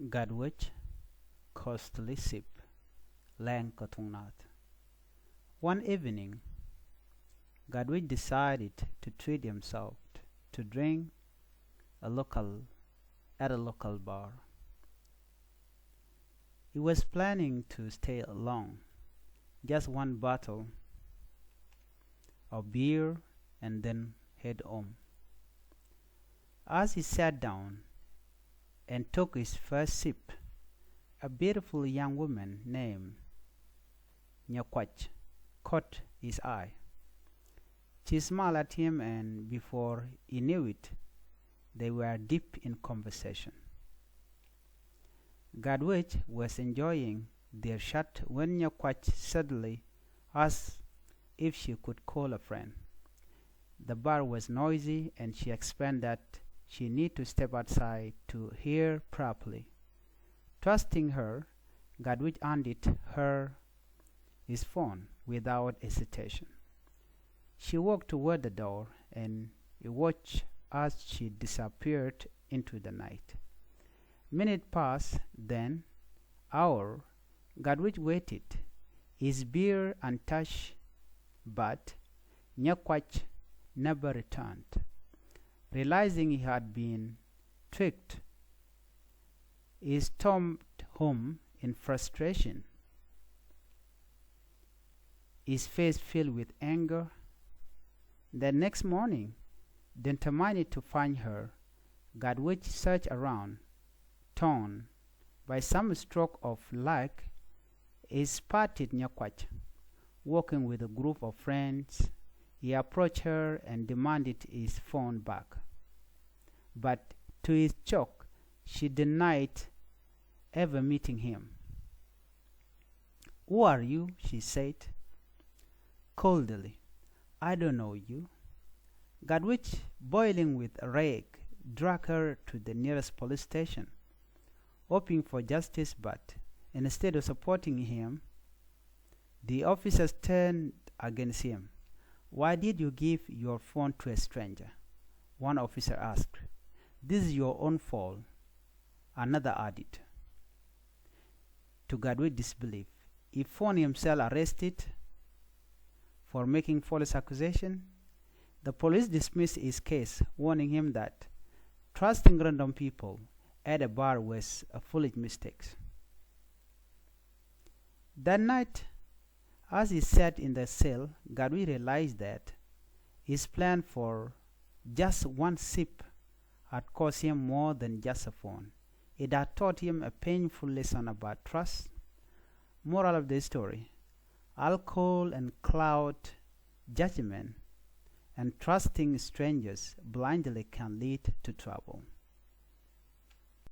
Gatwech, costly ship, lang nath. One evening, Gatwech decided to treat himself to drink at a local bar. He was planning to stay long, just one bottle of beer and then head home. As he sat down and took his first sip, a beautiful young woman named Gatwech caught his eye. She smiled at him, and before he knew it, they were deep in conversation. Gatwech was enjoying their chat when Gatwech suddenly asked if she could call a friend. The bar was noisy, and she explained that she needed to step outside to hear properly. Trusting her, Gatwech handed her his phone without hesitation. She walked toward the door, and he watched as she disappeared into the night. Minutes passed, then hour. Gatwech waited, his beer untouched, but Gatwech never returned. Realizing he had been tricked, he stormed home in frustration, his face filled with anger. The next morning, determined to find her, Gatwech searched around town. By some stroke of luck, he spotted Gatwech walking with a group of friends. He approached her and demanded his phone back. But to his shock, she denied ever meeting him. "Who are you?" she said coldly. "I don't know you." Gatwech, boiling with rage, dragged her to the nearest police station, hoping for justice, but instead of supporting him, the officers turned against him. "Why did you give your phone to a stranger?" one officer asked. "This is your own fault," another added. To Gatwech's disbelief, he found himself arrested for making false accusation. The police dismissed his case, warning him that trusting random people at a bar was a foolish mistake. That night, as he sat in the cell, Gatwech realized that his plan for just one sip had cost him more than just a phone. It had taught him a painful lesson about trust. Moral of the story: alcohol and cloud judgment and trusting strangers blindly can lead to trouble.